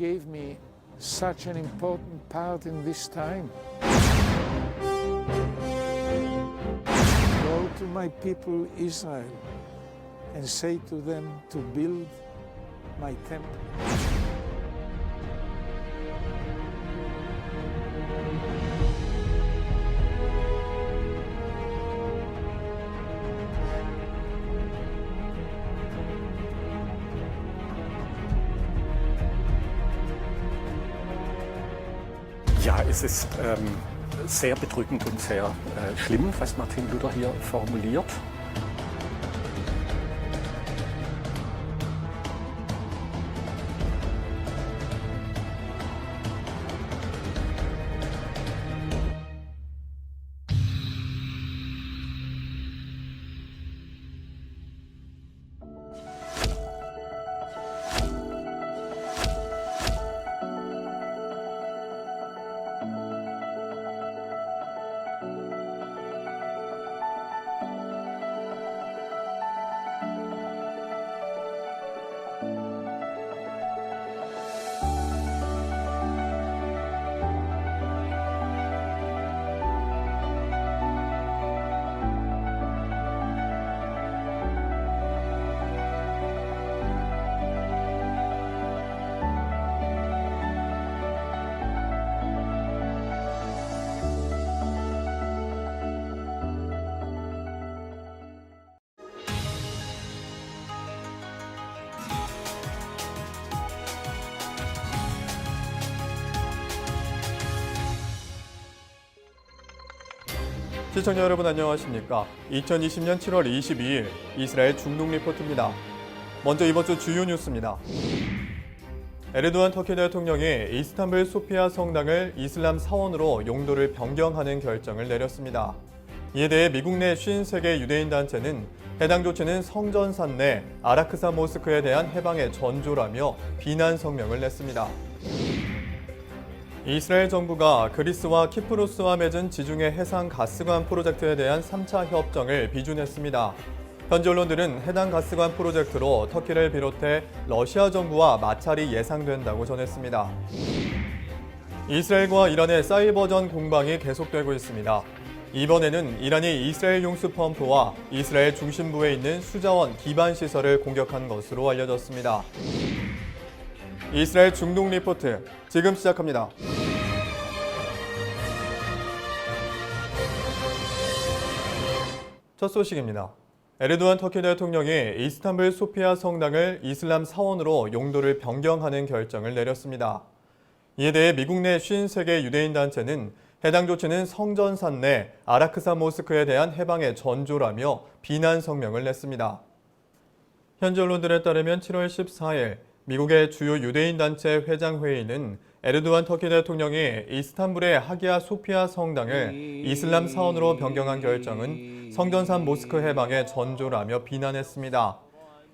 gave me such an important part in this time. Go to my people Israel and say to them to build my temple. Ja, es ist sehr bedrückend und sehr schlimm, was Martin Luther hier formuliert. 시청자 여러분 안녕하십니까? 2020년 7월 22일 이스라엘 중동 리포트입니다. 먼저 이번 주 주요 뉴스입니다. 에르도안 터키 대통령이 이스탄불 소피아 성당을 이슬람 사원으로 용도를 변경하는 결정을 내렸습니다. 이에 대해 미국 내 53개 유대인 단체는 해당 조치는 성전산 내 아라크사 모스크에 대한 해방의 전조라며 비난 성명을 냈습니다. 이스라엘 정부가 그리스와 키프로스와 맺은 지중해 해상 가스관 프로젝트에 대한 3차 협정을 비준했습니다. 현지 언론들은 해당 가스관 프로젝트로 터키를 비롯해 러시아 정부와 마찰이 예상된다고 전했습니다. 이스라엘과 이란의 사이버전 공방이 계속되고 있습니다. 이번에는 이란이 이스라엘 용수 펌프와 이스라엘 중심부에 있는 수자원 기반 시설을 공격한 것으로 알려졌습니다. 이스라엘 중동 리포트 지금 시작합니다. 첫 소식입니다. 에르도안 터키 대통령이 이스탄불 소피아 성당을 이슬람 사원으로 용도를 변경하는 결정을 내렸습니다. 이에 대해 미국 내 53개 유대인 단체는 해당 조치는 성전산 내 아라크사 모스크에 대한 해방의 전조라며 비난 성명을 냈습니다. 현지 언론들에 따르면 7월 14일 미국의 주요 유대인 단체 회장회의는 에르도안 터키 대통령이 이스탄불의 하기야 소피아 성당을 이슬람 사원으로 변경한 결정은 성전산 모스크 해방의 전조라며 비난했습니다.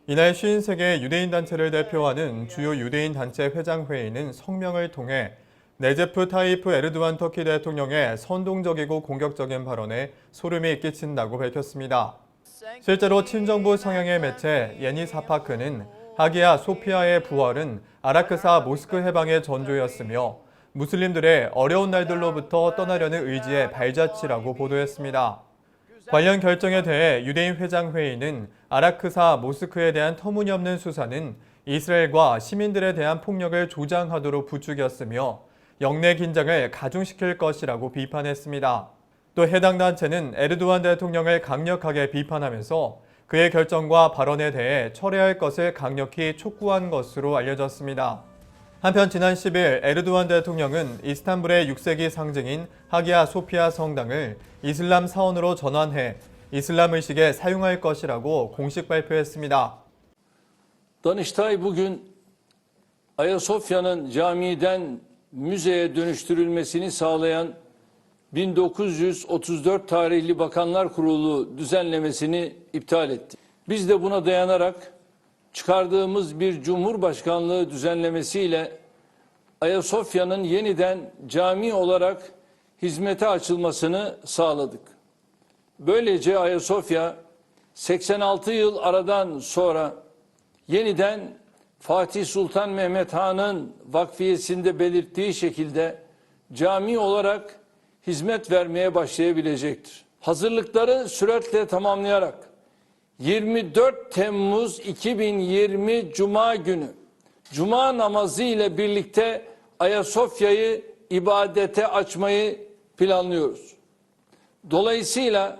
이날 53개 유대인 단체를 대표하는 주요 유대인 단체 회장회의는 성명을 통해 네제프 타이프 에르도안 터키 대통령의 선동적이고 공격적인 발언에 소름이 끼친다고 밝혔습니다. 실제로 친정부 성향의 매체 예니사파크는 하기야 소피아의 부활은 아라크사 모스크 해방의 전조였으며 무슬림들의 어려운 날들로부터 떠나려는 의지의 발자취라고 보도했습니다. 관련 결정에 대해 유대인 회장회의는 아라크사 모스크에 대한 터무니없는 수사는 이스라엘과 시민들에 대한 폭력을 조장하도록 부추겼으며 영내 긴장을 가중시킬 것이라고 비판했습니다. 또 해당 단체는 에르도안 대통령을 강력하게 비판하면서 그의 결정과 발언에 대해 철회할 것을 강력히 촉구한 것으로 알려졌습니다. 한편 지난 10일 에르도안 대통령은 이스탄불의 6세기 상징인 하기야 소피아 성당을 이슬람 사원으로 전환해 이슬람 의식에 사용할 것이라고 공식 발표했습니다. Danıştay bugün Ayasofya'nın camiden müzeye dönüştürülmesini sağlayan 1934 tarihli Bakanlar Kurulu düzenlemesini iptal etti. Biz de buna dayanarak çıkardığımız bir Cumhurbaşkanlığı düzenlemesiyle Ayasofya'nın yeniden cami olarak hizmete açılmasını sağladık. Böylece Ayasofya 86 yıl aradan sonra yeniden Fatih Sultan Mehmet Han'ın vakfiyesinde belirttiği şekilde cami olarak hizmet vermeye başlayabilecektir. Hazırlıkları süratle tamamlayarak 24 Temmuz 2020 Cuma günü Cuma namazı ile birlikte Ayasofya'yı ibadete açmayı planlıyoruz. Dolayısıyla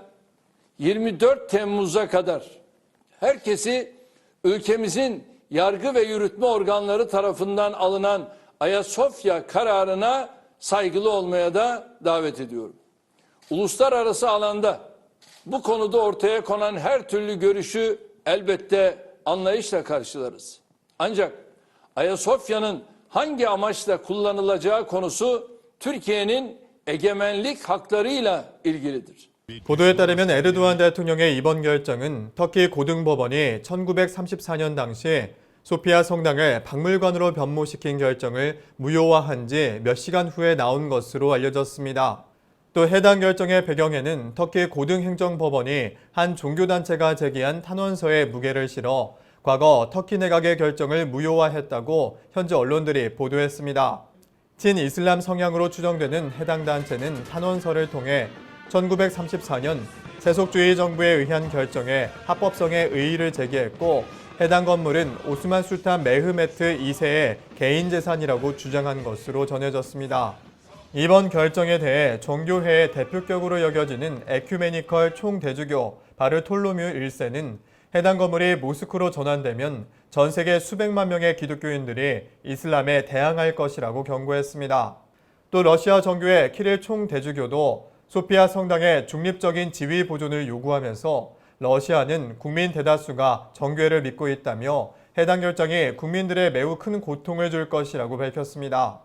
24 Temmuz'a kadar herkesi ülkemizin yargı ve yürütme organları tarafından alınan Ayasofya kararına saygılı olmaya da davet ediyorum. Uluslararası alanda bu konuda ortaya konan her türlü görüşü elbette anlayışla karşılarız. Ancak Ayasofya'nın hangi amaçla kullanılacağı konusu Türkiye'nin egemenlik haklarıyla ilgilidir. 보도에 따르면 에르도안 대통령의 이번 결정은 터키 고등법원이 1934년 당시 소피아 성당을 박물관으로 변모시킨 결정을 무효화한 지 몇 시간 후에 나온 것으로 알려졌습니다. 또 해당 결정의 배경에는 터키 고등행정법원이 한 종교단체가 제기한 탄원서에 무게를 실어 과거 터키 내각의 결정을 무효화했다고 현지 언론들이 보도했습니다. 친이슬람 성향으로 추정되는 해당 단체는 탄원서를 통해 1934년 세속주의 정부에 의한 결정에 합법성의 의의를 제기했고 해당 건물은 오스만 술탄 메흐메트 2세의 개인 재산이라고 주장한 것으로 전해졌습니다. 이번 결정에 대해 종교회의 대표격으로 여겨지는 에큐메니컬 총대주교 바르톨로뮤 1세는 해당 건물이 모스크로 전환되면 전 세계 수백만 명의 기독교인들이 이슬람에 대항할 것이라고 경고했습니다. 또 러시아 정교회 키릴 총대주교도 소피아 성당의 중립적인 지위 보존을 요구하면서 러시아는 국민 대다수가 정교회를 믿고 있다며 해당 결정이 국민들의 매우 큰 고통을 줄 것이라고 밝혔습니다.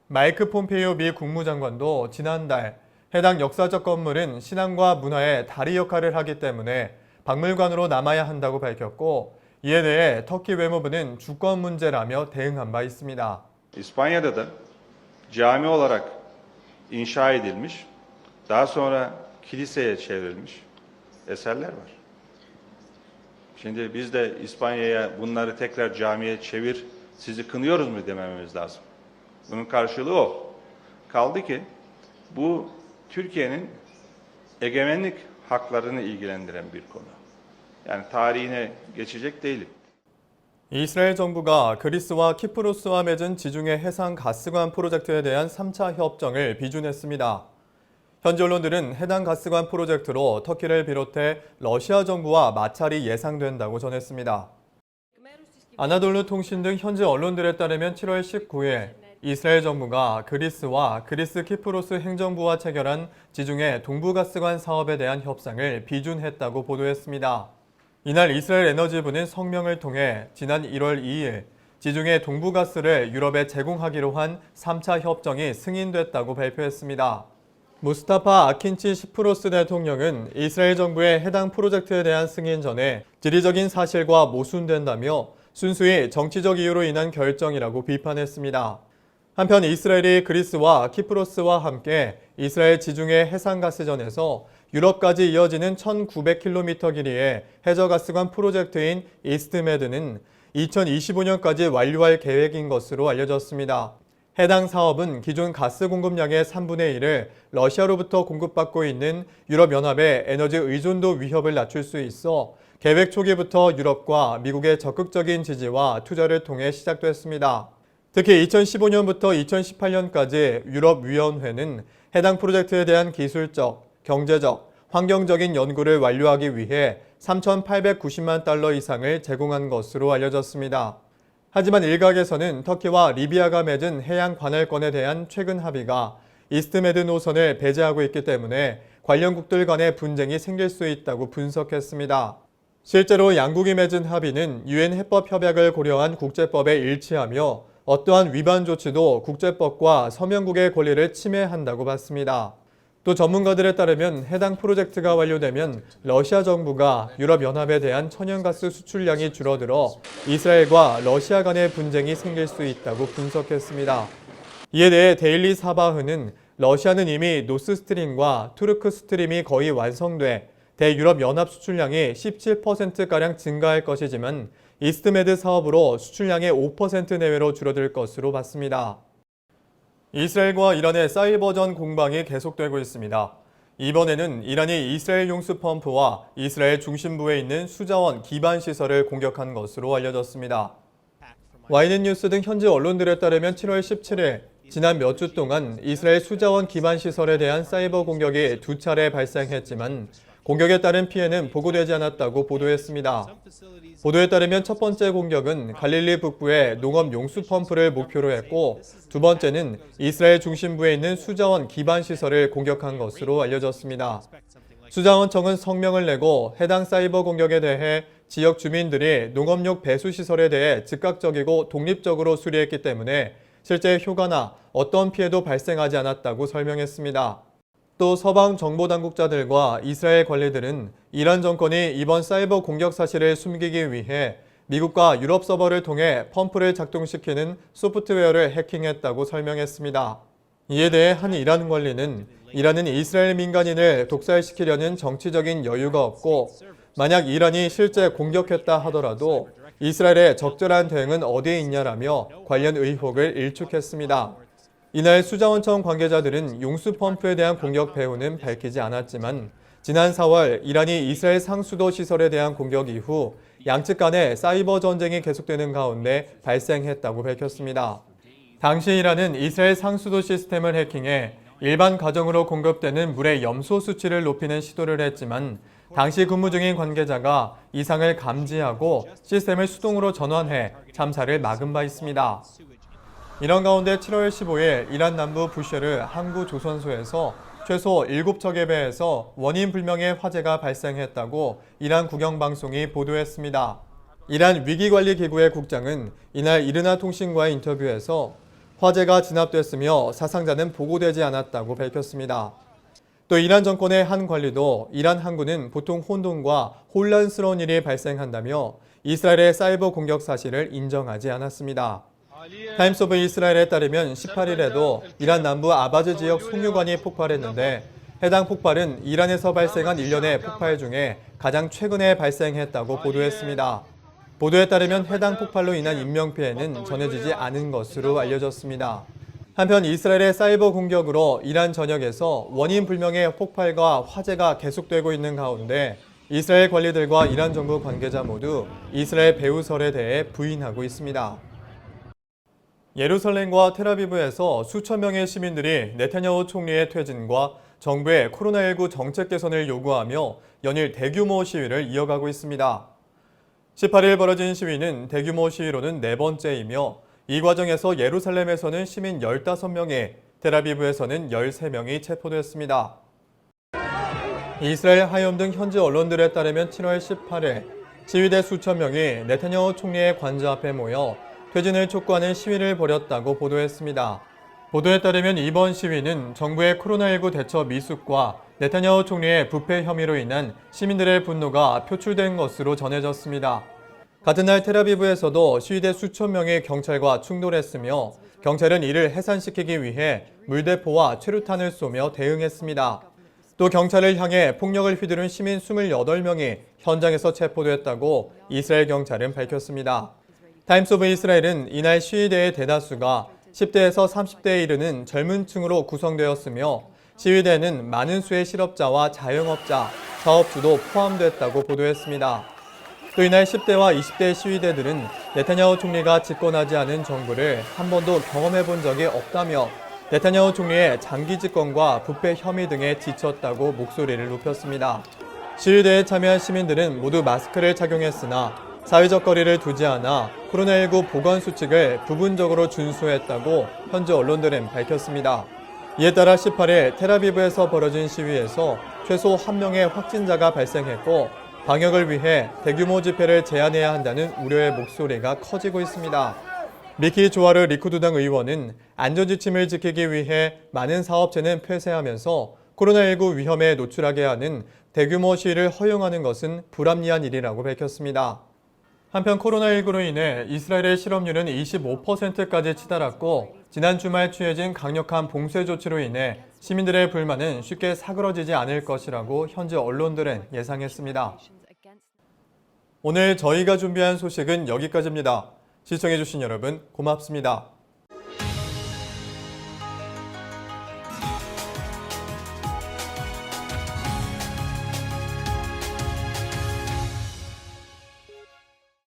마이크 폼페이오 미 국무장관도 지난달 해당 역사적 건물은 신앙과 문화의 다리 역할을 하기 때문에 박물관으로 남아야 한다고 밝혔고 이에 대해 터키 외무부는 주권 문제라며 대응한 바 있습니다. İspanya'da da cami olarak inşa edilmiş, daha sonra kiliseye çevrilmiş eserler var. Şimdi biz de İspanya'ya bunları tekrar camiye çevir, sizi kınıyoruz mu demememiz lazım. Bunun karşılığı o. Kaldı ki bu Türkiye'nin egemenlik haklarını ilgilendiren bir konu. Yani tarihine geçecek değilim. 이스라엘 정부가 그리스와 키프로스와 맺은 지중해 해상 가스관 프로젝트에 대한 3차 협정을 비준했습니다. 현지 언론들은 해당 가스관 프로젝트로 터키를 비롯해 러시아 정부와 마찰이 예상된다고 전했습니다. 아나돌루 통신 등 현지 언론들에 따르면 7월 19일 이스라엘 정부가 그리스와 그리스 키프로스 행정부와 체결한 지중해 동부가스관 사업에 대한 협상을 비준했다고 보도했습니다. 이날 이스라엘 에너지부는 성명을 통해 지난 1월 2일 지중해 동부가스를 유럽에 제공하기로 한 3차 협정이 승인됐다고 발표했습니다. 무스타파 아킨치 시프로스 대통령은 이스라엘 정부의 해당 프로젝트에 대한 승인 전에 지리적인 사실과 모순된다며 순수히 정치적 이유로 인한 결정이라고 비판했습니다. 한편 이스라엘이 그리스와 키프로스와 함께 이스라엘 지중해 해상가스전에서 유럽까지 이어지는 1900km 길이의 해저가스관 프로젝트인 이스트메드는 2025년까지 완료할 계획인 것으로 알려졌습니다. 해당 사업은 기존 가스 공급량의 3분의 1을 러시아로부터 공급받고 있는 유럽연합의 에너지 의존도 위협을 낮출 수 있어 계획 초기부터 유럽과 미국의 적극적인 지지와 투자를 통해 시작됐습니다. 특히 2015년부터 2018년까지 유럽위원회는 해당 프로젝트에 대한 기술적, 경제적, 환경적인 연구를 완료하기 위해 3,890만 달러 이상을 제공한 것으로 알려졌습니다. 하지만 일각에서는 터키와 리비아가 맺은 해양 관할권에 대한 최근 합의가 이스트메드 노선을 배제하고 있기 때문에 관련국들 간의 분쟁이 생길 수 있다고 분석했습니다. 실제로 양국이 맺은 합의는 유엔 해법 협약을 고려한 국제법에 일치하며 어떠한 위반 조치도 국제법과 서명국의 권리를 침해한다고 봤습니다. 또 전문가들에 따르면 해당 프로젝트가 완료되면 러시아 정부가 유럽연합에 대한 천연가스 수출량이 줄어들어 이스라엘과 러시아 간의 분쟁이 생길 수 있다고 분석했습니다. 이에 대해 데일리 사바흐는 러시아는 이미 노스스트림과 투르크 스트림이 거의 완성돼 대유럽 연합 수출량이 17%가량 증가할 것이지만 이스트메드 사업으로 수출량의 5% 내외로 줄어들 것으로 봤습니다. 이스라엘과 이란의 사이버전 공방이 계속되고 있습니다. 이번에는 이란이 이스라엘 용수 펌프와 이스라엘 중심부에 있는 수자원 기반 시설을 공격한 것으로 알려졌습니다. YNN 뉴스 등 현지 언론들에 따르면 7월 17일 지난 몇 주 동안 이스라엘 수자원 기반 시설에 대한 사이버 공격이 2차례 발생했지만 공격에 따른 피해는 보고되지 않았다고 보도했습니다. 보도에 따르면 첫 번째 공격은 갈릴리 북부의 농업 용수 펌프를 목표로 했고 두 번째는 이스라엘 중심부에 있는 수자원 기반 시설을 공격한 것으로 알려졌습니다. 수자원청은 성명을 내고 해당 사이버 공격에 대해 지역 주민들이 농업용 배수 시설에 대해 즉각적이고 독립적으로 수리했기 때문에 실제 효과나 어떤 피해도 발생하지 않았다고 설명했습니다. 또 서방 정보당국자들과 이스라엘 관리들은 이란 정권이 이번 사이버 공격 사실을 숨기기 위해 미국과 유럽 서버를 통해 펌프를 작동시키는 소프트웨어를 해킹했다고 설명했습니다. 이에 대해 한 이란 관리는 이란은 이스라엘 민간인을 독살시키려는 정치적인 여유가 없고 만약 이란이 실제 공격했다 하더라도 이스라엘의 적절한 대응은 어디에 있냐라며 관련 의혹을 일축했습니다. 이날 수자원청 관계자들은 용수 펌프에 대한 공격 배후는 밝히지 않았지만 지난 4월 이란이 이스라엘 상수도 시설에 대한 공격 이후 양측 간의 사이버 전쟁이 계속되는 가운데 발생했다고 밝혔습니다. 당시 이란은 이스라엘 상수도 시스템을 해킹해 일반 가정으로 공급되는 물의 염소 수치를 높이는 시도를 했지만 당시 근무 중인 관계자가 이상을 감지하고 시스템을 수동으로 전환해 참사를 막은 바 있습니다. 이런 가운데 7월 15일 이란 남부 부쉐르 항구 조선소에서 최소 7척에 배에서 원인 불명의 화재가 발생했다고 이란 국영방송이 보도했습니다. 이란 위기관리기구의 국장은 이날 이르나 통신과의 인터뷰에서 화재가 진압됐으며 사상자는 보고되지 않았다고 밝혔습니다. 또 이란 정권의 한 관리도 이란 항구는 보통 혼돈과 혼란스러운 일이 발생한다며 이스라엘의 사이버 공격 사실을 인정하지 않았습니다. 타임스 오브 이스라엘에 따르면 18일에도 이란 남부 아바즈 지역 송유관이 폭발했는데 해당 폭발은 이란에서 발생한 일련의 폭발 중에 가장 최근에 발생했다고 보도했습니다. 보도에 따르면 해당 폭발로 인한 인명피해는 전해지지 않은 것으로 알려졌습니다. 한편 이스라엘의 사이버 공격으로 이란 전역에서 원인 불명의 폭발과 화재가 계속되고 있는 가운데 이스라엘 관리들과 이란 정부 관계자 모두 이스라엘 배후설에 대해 부인하고 있습니다. 예루살렘과 텔아비브에서 수천 명의 시민들이 네타냐후 총리의 퇴진과 정부의 코로나19 정책 개선을 요구하며 연일 대규모 시위를 이어가고 있습니다. 18일 벌어진 시위는 대규모 시위로는 4번째이며 이 과정에서 예루살렘에서는 시민 15명이, 텔아비브에서는 13명이 체포됐습니다. 이스라엘 하염 등 현지 언론들에 따르면 7월 18일 시위대 수천 명이 네타냐후 총리의 관저 앞에 모여 퇴진을 촉구하는 시위를 벌였다고 보도했습니다. 보도에 따르면 이번 시위는 정부의 코로나19 대처 미숙과 네타냐후 총리의 부패 혐의로 인한 시민들의 분노가 표출된 것으로 전해졌습니다. 같은 날 텔아비브에서도 시위대 수천 명이 경찰과 충돌했으며 경찰은 이를 해산시키기 위해 물대포와 최루탄을 쏘며 대응했습니다. 또 경찰을 향해 폭력을 휘두른 시민 28명이 현장에서 체포됐다고 이스라엘 경찰은 밝혔습니다. 타임스 오브 이스라엘은 이날 시위대의 대다수가 10대에서 30대에 이르는 젊은 층으로 구성되었으며 시위대에는 많은 수의 실업자와 자영업자, 사업주도 포함됐다고 보도했습니다. 또 이날 10대와 20대 시위대들은 네타냐후 총리가 집권하지 않은 정부를 한 번도 경험해 본 적이 없다며 네타냐후 총리의 장기 집권과 부패 혐의 등에 지쳤다고 목소리를 높였습니다. 시위대에 참여한 시민들은 모두 마스크를 착용했으나 사회적 거리를 두지 않아 코로나19 보건수칙을 부분적으로 준수했다고 현지 언론들은 밝혔습니다. 이에 따라 18일 텔아비브에서 벌어진 시위에서 최소 1명의 확진자가 발생했고 방역을 위해 대규모 집회를 제한해야 한다는 우려의 목소리가 커지고 있습니다. 미키 조아르 리쿠드당 의원은 안전지침을 지키기 위해 많은 사업체는 폐쇄하면서 코로나19 위험에 노출하게 하는 대규모 시위를 허용하는 것은 불합리한 일이라고 밝혔습니다. 한편 코로나19로 인해 이스라엘의 실업률은 25%까지 치달았고 지난 주말 취해진 강력한 봉쇄 조치로 인해 시민들의 불만은 쉽게 사그러지지 않을 것이라고 현지 언론들은 예상했습니다. 오늘 저희가 준비한 소식은 여기까지입니다. 시청해주신 여러분 고맙습니다.